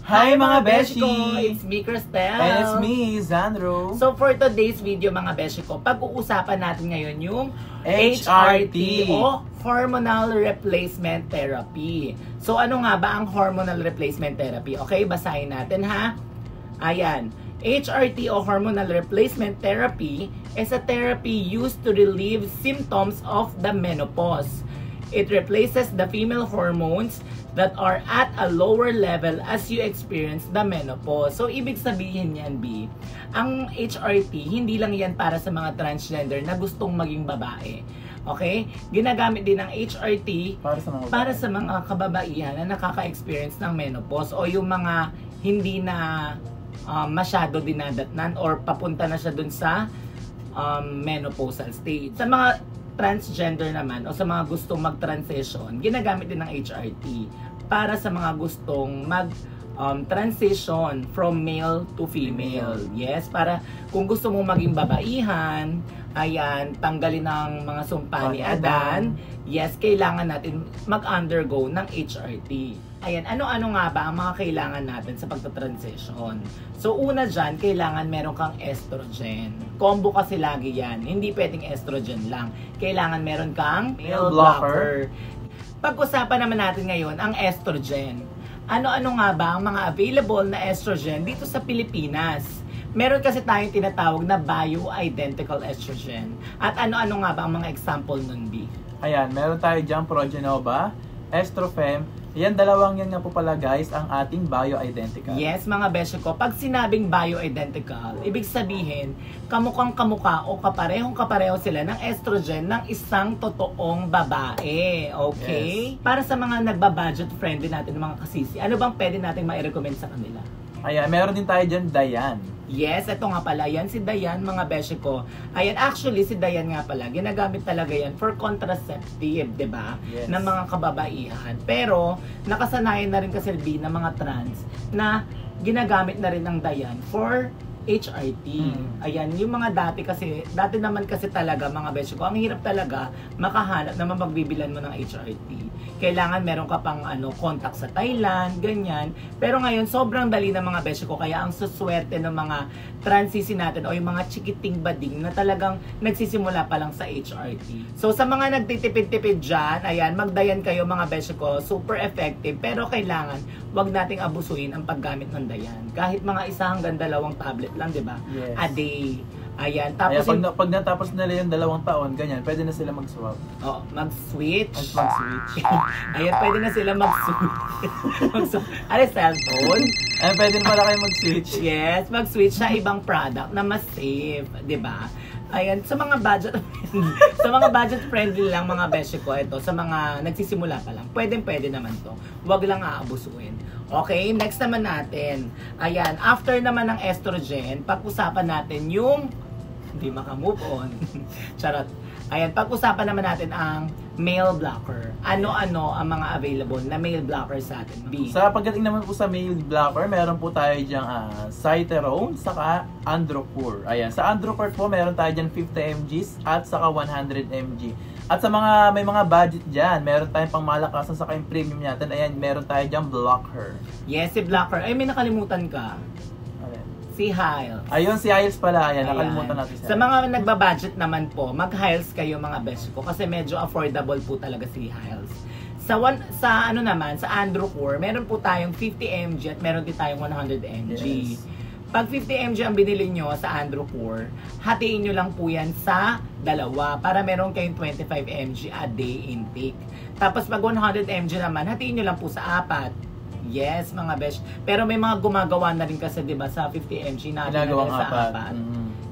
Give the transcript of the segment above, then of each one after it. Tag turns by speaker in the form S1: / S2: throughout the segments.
S1: Hi mga beshi!
S2: It's me, Cristel.
S1: And it's me, Zandro.
S2: So for today's video mga beshi ko, pag-uusapan natin ngayon yung
S1: HRT
S2: o Hormonal Replacement Therapy. So ano nga ba ang Hormonal Replacement Therapy? Okay, basahin natin ha. Ayan. HRT o Hormonal Replacement Therapy is a therapy used to relieve symptoms of the menopause. It replaces the female hormones that are at a lower level as you experience the menopause. So, ibig sabihin yan, B, ang HRT, hindi lang yan para sa mga transgender na gustong maging babae. Okay? Ginagamit din ang HRT para sa mga kababaihan na nakaka-experience ng menopause o yung mga hindi na masyado dinadatnan or papunta na siya dun sa menopausal stage. Sa mga transgender naman o sa mga gustong mag-transition, ginagamit din ng HRT para sa mga gustong mag-transition from male to female. Yes, para kung gusto mo maging babaihan, ayan, tanggalin ng mga sumpa ni Adan, yes, kailangan natin mag-undergo ng HRT. Ayan, ano-ano nga ba ang mga kailangan natin sa pagta-transition? So, una dyan, kailangan meron kang estrogen. Combo kasi lagi yan. Hindi pwedeng estrogen lang. Kailangan meron kang male blocker. Pag-usapan naman natin ngayon ang estrogen. Ano-ano nga ba ang mga available na estrogen dito sa Pilipinas? Meron kasi tayong tinatawag na bioidentical estrogen. At ano-ano nga ba ang mga example nun, B?
S1: Ayan, meron tayo dyan Progenova, Estrofem. Yan, dalawang yan nga po pala guys, ang ating bioidentical.
S2: Yes, mga beshi ko, pag sinabing bioidentical, ibig sabihin, kamukhang kamukha o kaparehong-kapareho sila ng estrogen ng isang totoong babae. Okay? Yes. Para sa mga nagba-budget friendly natin, mga kasisi, ano bang pwede natin ma-recommend sa kanila?
S1: Ayan, meron din tayo dyan, Dayan.
S2: Yes, ito nga pala. Yan si Dayan, mga beshi ko. Ayan, actually, si Dayan nga pala, ginagamit talaga yan for contraceptive, di ba?
S1: Yes.
S2: Ng mga kababaihan. Pero, nakasanayan na rin kasi ng mga trans na ginagamit na rin ng Dayan for HRT. Ayan, yung mga dati naman kasi talaga, mga beshi ko, ang hirap talaga makahanap na mapagbibilan mo ng HRT. Kailangan meron ka pang contact sa Thailand, ganyan. Pero ngayon, sobrang dali ng mga beshi ko. Kaya ang suswerte ng mga transisi natin o yung mga chikiting bading na talagang nagsisimula pa lang sa HRT. So, sa mga nagtitipid-tipid dyan, ayan, magdayan kayo mga beshi ko. Super effective. Pero kailangan, wag nating abusuin ang paggamit ng dayan. Kahit mga 1 hanggang 2 tablet lang, di ba?
S1: Yes.
S2: A day. Ayan, tapos
S1: ayan, pag natapos nila yung 2 taon, ganyan, pwede na sila mag-swap.
S2: Oh, mag-switch.
S1: Mag-switch.
S2: Ayan, pwede na sila mag-switch. Ano, cellphone?
S1: Ayan, pwede na pala kayo mag-switch.
S2: Yes, mag-switch sa ibang product na mas safe, di ba? Ayan, sa mga budget friendly lang mga beshi ko, ito, sa mga nagsisimula pa lang, pwede naman to. Huwag lang aabusuin. Okay, next naman natin. Ayan, after naman ng estrogen, pag-usapan natin yung hindi maka-move on. Charot. Ayan, pag-usapan naman natin ang male blocker. Ano-ano ang mga available na male blocker sa atin? B.
S1: Sa pagdating naman po sa male blocker, meron po tayo diyang Cyterone, saka Androcur. Ayan, sa Androcur po, meron tayo dyan 50 mg at saka 100 mg. At sa mga may mga budget dyan, meron tayong pang malakasan saka yung premium natin. Ayan, meron tayo dyan Blocker.
S2: Yes, si Blocker. Ay, may nakalimutan ka. Si Hiles.
S1: Ayun, si Hiles pala. Ayan, nakalimutan natin siya.
S2: Sa mga nagbabudget naman po, mag-Hiles kayo mga beshi ko kasi medyo affordable po talaga si Hiles. Sa ano naman, sa Androcur, meron po tayong 50 mg at meron din tayong 100 mg. Yes. Pag 50 mg ang binili nyo sa Androcur, hatiin nyo lang po yan sa 2 para meron kayong 25 mg a day intake. Tapos pag 100 mg naman, hatiin nyo lang po sa 4. Yes, mga besh. Pero may mga gumagawa na rin kasi, di ba, sa 50 mg na
S1: ginagawang
S2: sa 4.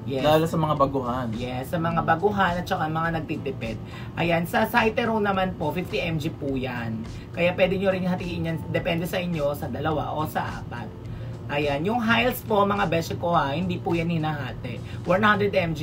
S1: Yes. Lalo sa mga baguhan.
S2: Yes, sa mga baguhan at saka mga nagtitipid. Ayan, sa Cyterone naman po, 50 mg po yan. Kaya pwede nyo rin hatiin yan, depende sa inyo, sa 2 o sa 4. Ayan, yung Hiles po, mga beshi ko hindi po yan hinahati. 100 mg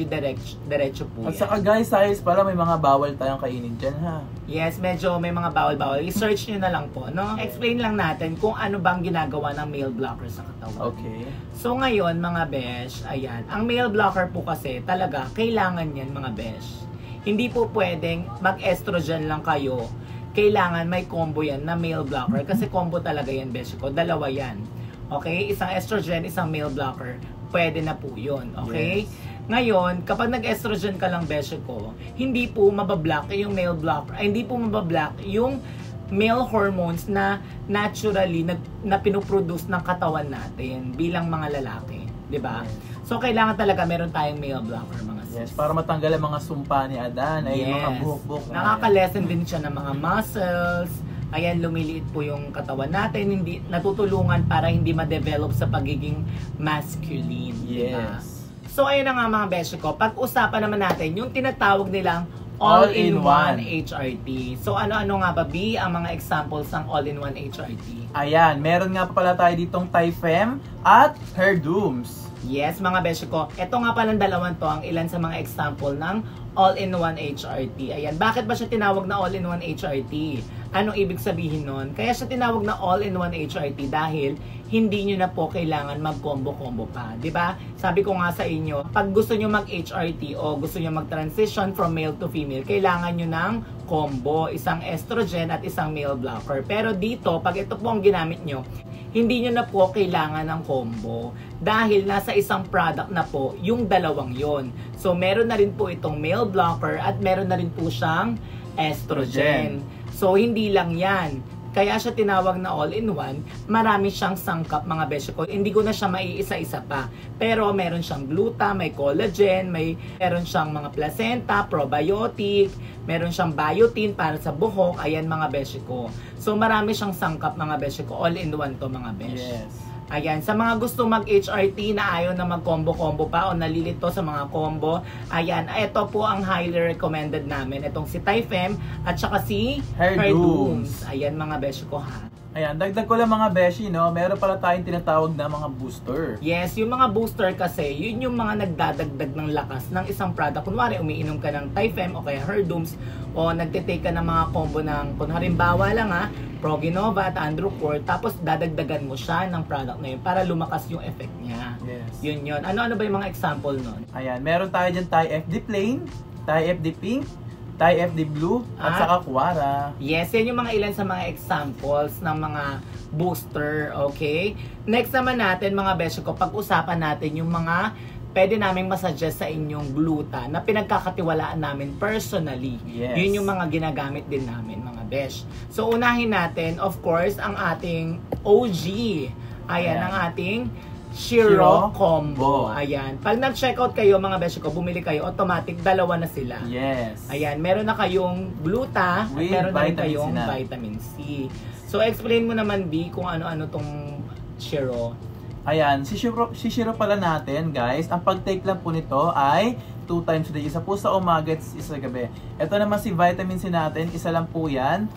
S2: diretso po yan.
S1: At saka guys, sa Hiles pala may mga bawal tayong kainin dyan ha.
S2: Yes, medyo may mga bawal-bawal. I-search nyo na lang po, no? Explain lang natin kung ano bang ginagawa ng male blocker sa katawan.
S1: Okay.
S2: So ngayon, mga besh, ayan, ang male blocker po kasi talaga, kailangan yan mga besh. Hindi po pwedeng mag-estrogen lang kayo. Kailangan may combo yan na male blocker kasi combo talaga yan, besh ko. 2 yan. Okay? Isang estrogen, isang male blocker. Pwede na po yun. Okay?
S1: Yes.
S2: Ngayon, kapag nag-estrogen ka lang, besyo ko, hindi po mabablock yung male blocker. Ay, hindi po mabablock yung male hormones na naturally na pinoproduce ng katawan natin bilang mga lalaki. 'Di ba? So, kailangan talaga meron tayong male blocker, mga sis.
S1: Yes, para matanggal ang mga sumpa ni Adan, ay mga buhok-buhok.
S2: Nakaka-lessen din siya ng mga muscles. Ayan, lumiliit po yung katawan natin, hindi natutulungan para hindi ma-develop sa pagiging masculine. Diba?
S1: Yes.
S2: So, ayun na nga mga beshi ko. Pag-usapan naman natin yung tinatawag nilang all-in-one HRT. So, ano-ano nga ba, B, ang mga examples ng all-in-one HRT?
S1: Ayan, meron nga pa pala tayo ditong Tyfem at Herdooms.
S2: Yes, mga beshi ko. Ito nga palang dalawan to ang ilan sa mga example ng all-in-one HRT. Ayan, bakit ba siya tinawag na all-in-one HRT? Anong ibig sabihin nun? Kaya siya tinawag na all-in-one HRT dahil hindi nyo na po kailangan mag-combo-combo pa. 'Di ba? Sabi ko nga sa inyo, pag gusto nyo mag-HRT o gusto nyo mag-transition from male to female, kailangan nyo ng combo, isang estrogen at isang male blocker. Pero dito, pag ito po ang ginamit nyo, hindi nyo na po kailangan ng combo dahil nasa isang product na po yung dalawang yon. So, meron na rin po itong male blocker at meron na rin po siyang estrogen. So, hindi lang yan. Kaya siya tinawag na all-in-one. Marami siyang sangkap, mga beshi ko. Hindi ko na siya maiisa-isa pa. Pero meron siyang gluta, may collagen, meron siyang mga placenta, probiotic, meron siyang biotin para sa buhok. Ayan, mga beshi ko. So, marami siyang sangkap, mga beshi ko. All-in-one to, mga beshi.
S1: Yes.
S2: Ayan, sa mga gusto mag-HRT na ayaw na mag-combo-combo pa o nalilito sa mga combo, ayan, ito po ang highly recommended namin. Itong si Tyfem at saka si Herdooms. Ayan, mga beshi ko, ha.
S1: Ayan, dagdag ko lang mga beshi, no? Meron pala tayong tinatawag na mga booster.
S2: Yes, yung mga booster kasi, yun yung mga nagdadagdag ng lakas ng isang product. Kunwari, umiinom ka ng Tyfem o kaya Herdooms o nagtitake ka ng mga combo ng, kung halimbawa lang ha, Proginova at Androcur, tapos dadagdagan mo siya ng product na yun para lumakas yung effect niya.
S1: Yes.
S2: Yun. Ano-ano ba yung mga example nun?
S1: Ayan, meron tayo dyan Ty-FD Plain, Ty-FD Pink, Ty-FD Blue, at saka Quara.
S2: Yes, yan yung mga ilan sa mga examples ng mga booster, okay? Next naman natin, mga beshi ko, pag-usapan natin yung mga pwede naming masuggest sa inyong gluta na pinagkakatiwalaan namin personally.
S1: Yes.
S2: Yun yung mga ginagamit din namin, mga besh. So, unahin natin, of course, ang ating OG. Ayan. Ang ating Shiro Combo. Ayan. Pag nag-checkout kayo, mga beshi ko, bumili kayo, automatic, dalawa na sila.
S1: Yes.
S2: Ayan. Meron na kayong gluta at meron na rin kayong vitamin C. So, explain mo naman, B, kung ano-ano tong Shiro.
S1: Ayan, si Shiro pala natin, guys, ang pag-take lang po nito ay 2 times a day. Isa po sa umaga at isa sa gabi. Ito naman si vitamin C natin, isa lang po yan.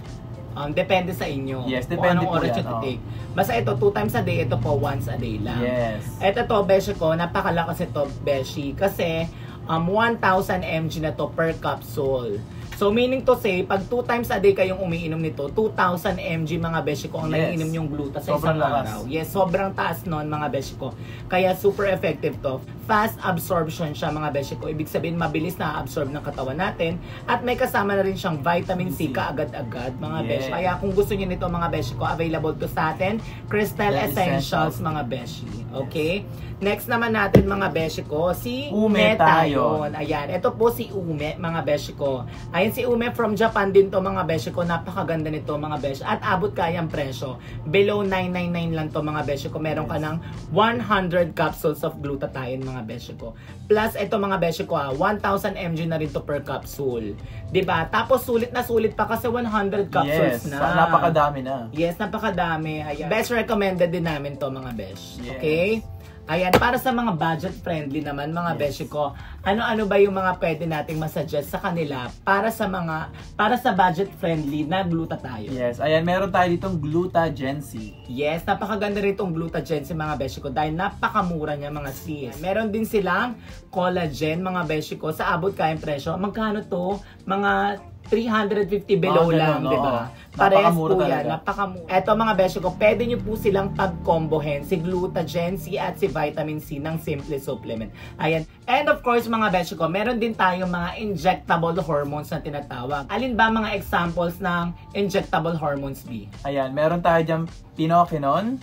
S2: Depende sa inyo.
S1: Yes, depende
S2: kung anong oras nyo take. Basta ito, 2 times a day, ito po once a day lang.
S1: Yes.
S2: Ito to, beshi ko, napakalakas ito, beshi. Kasi, 1,000 mg na to per capsule. So, meaning to say, pag 2 times a day kayong umiinom nito, 2,000 mg, mga beshi ko, ang naiinom yung gluta sa isang araw. Yes, sobrang taas nun, mga beshi ko. Kaya, super effective to. Fast absorption siya, mga beshi ko. Ibig sabihin, mabilis na absorb ng katawan natin. At may kasama na rin siyang vitamin C kaagad-agad, mga beshi. Kaya, kung gusto niyo nito, mga beshi ko, available to sa atin, Crystal Essentials, mga beshi. Okay? Next naman natin, mga beshi ko, si Ume tayo. Ayan, ito po si Ume, mga beshi ko. Ayan, si Ume from Japan din to, mga beshi ko. Napakaganda nito, mga beshi. At abot kayang presyo. Below 999 lang to, mga beshi ko. Meron ka ng 100 capsules of glutathione, mga beshi ko. Plus, ito, mga beshi ko, 1,000 mg na rin to per capsule. Diba? Tapos, sulit na sulit pa kasi 100 capsules na.
S1: Yes, napakadami na.
S2: Yes, napakadami. Ayan. Best recommended din namin to, mga besh.
S1: Yes.
S2: Okay? Ayan, para sa mga budget-friendly naman, mga beshi ko, ano-ano ba yung mga pwede nating masuggest sa kanila para sa budget-friendly na glutathione?
S1: Yes, ayan, meron tayo ditong Glutagency.
S2: Yes, napakaganda rin itong Glutagency, mga beshi ko, dahil napakamura niya, mga sis. Meron din silang collagen, mga beshi ko, sa abot kayang presyo. Magkano to? Mga 350 below lang, di ba? Parehas po yan, napakamura. Eto, mga beshi ko, pwede nyo po silang pag-combohin, si Glutagency at si Vitamin C ng Simple Supplement. Ayan. And of course, mga beshi ko, meron din tayong mga injectable hormones na tinatawag. Alin ba mga examples ng injectable hormones, B?
S1: Ayan, meron tayo dyan Pinoquinone,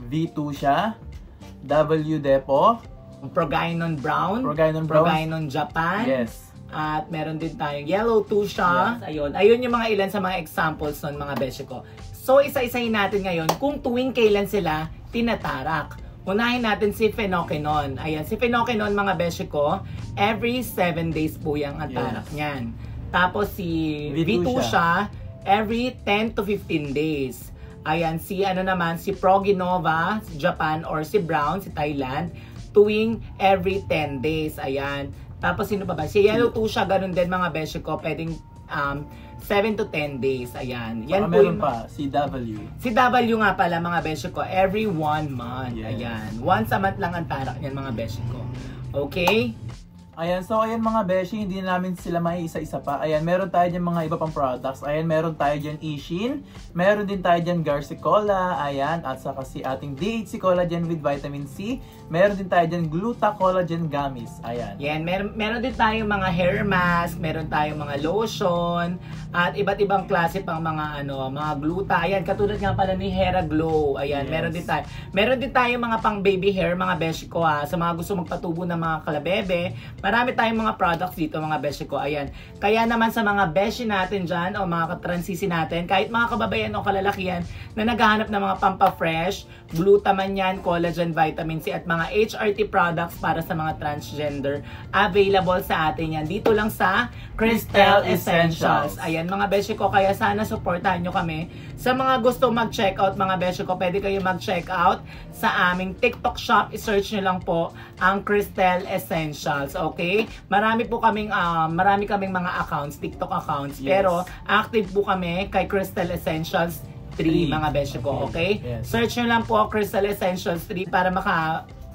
S1: V2 siya. W Depo.
S2: Progainon Brown. Progainon Japan.
S1: Yes.
S2: At meron din tayong Yellow 2 siya. Yes. Ayun yung mga ilan sa mga examples nun, mga beshi ko. So, isa-isahin natin ngayon kung tuwing kailan sila tinatarak. Unahin natin si Phenokenon. Ayan, si Phenokenon, mga beshi ko, every 7 days po yung tarak niyan. Tapos si V2 siya, every 10 to 15 days. Ayan, si Proginova, Japan, or si Brown, si Thailand, tuwing every 10 days. Ayan. Tapos sino pa ba? Si Yellow 2 siya, ganun din mga beshi ko, pwedeng 7 to 10 days. Ayan. Yan po
S1: meron pa, si W.
S2: Si W nga pala mga beshi ko, every 1 month.
S1: Yes.
S2: Ayan. Once a month lang ang tarak niyan mga beshi ko. Okay?
S1: Ayan, so ayan mga beshi, hindi namin sila maiisa-isa pa. Ayan, meron tayo dyan mga iba pang products. Ayan, meron tayo dyan Ishin. Meron din tayo dyan Garcicola. Ayan, at saka si ating DHC Collagen with Vitamin C. Meron din tayo dyan Gluta Collagen Gummies. Ayan.
S2: Yan, meron din tayong mga hair mask, meron tayong mga lotion, at iba't ibang klase pang mga mga gluta. Ayan, katulad nga pala ni Hera Glow. Ayan, yes. Meron din tayong mga pang baby hair, mga beshi ko sa mga gusto magpatubo ng mga kalabebe. Marami tayong mga products dito mga beshi ko. Ayan. Kaya naman sa mga beshi natin dyan o mga katransisi natin, kahit mga kababayan o kalalakihan na naghahanap ng mga pampa-fresh, glutaman yan, collagen, vitamin C at mga HRT products para sa mga transgender, available sa atin yan. Dito lang sa Cristal Essentials. Ayan mga beshi ko, kaya sana supportahan nyo kami. Sa mga gusto mag-checkout mga beshi ko, pwede kayo mag-checkout sa aming TikTok shop. I-search nyo lang po ang Cristal Essentials. Okay? Marami kaming mga accounts, TikTok accounts. Yes. Pero active po kami kay Cristal Essentials 3 mga beshi ko. Okay? Yes. Search nyo lang po Cristal Essentials 3 para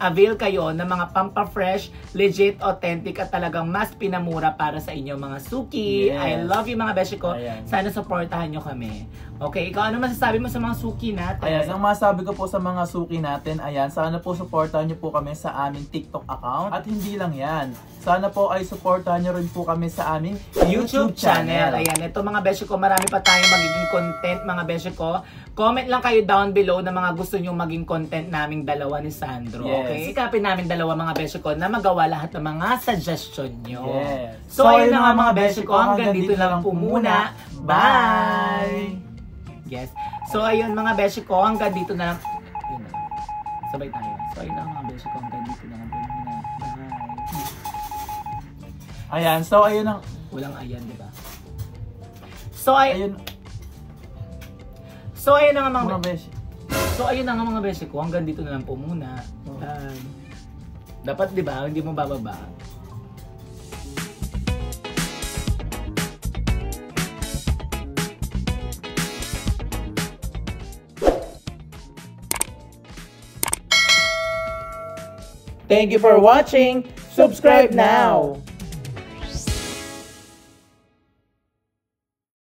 S2: avail kayo ng mga pampa-fresh, legit, authentic at talagang mas pinamura para sa inyo mga suki. Yes. I love you mga beshi ko. Ayan. Sana supportahan nyo kami. Okay, ikaw ano masasabi mo sa mga suki natin?
S1: Ayan, ang masasabi ko po sa mga suki natin, ayan, sana po supportahan nyo po kami sa aming TikTok account. At hindi lang yan, sana po ay supportahan nyo rin po kami sa aming YouTube channel.
S2: Ayan, ito mga beshi ko, marami pa tayong magiging content mga beshi ko. Comment lang kayo down below na mga gusto nyo maging content naming dalawa ni Sandro. Yes. Okay? Sikapin namin dalawa mga beshi ko na magawa lahat ng mga suggestion nyo. Yes. So ayun na nga mga beshi ko, hanggang dito lang po muna. Bye! Yes. So ayun mga beshi ko, hanggang dito na lang. Yun na. Sabay tayo. So ayun na mga beshi ko, hanggang dito na lang po muna. Bye!
S1: Ayan, so ayun ang...
S2: Walang ayan, diba? So ayun... So ayun na nga mga beshi. So ayun na nga mga beshi ko, hanggang dito na lang po muna. Dapat 'di ba, hindi mo bababa.
S1: Thank you for watching. Subscribe now.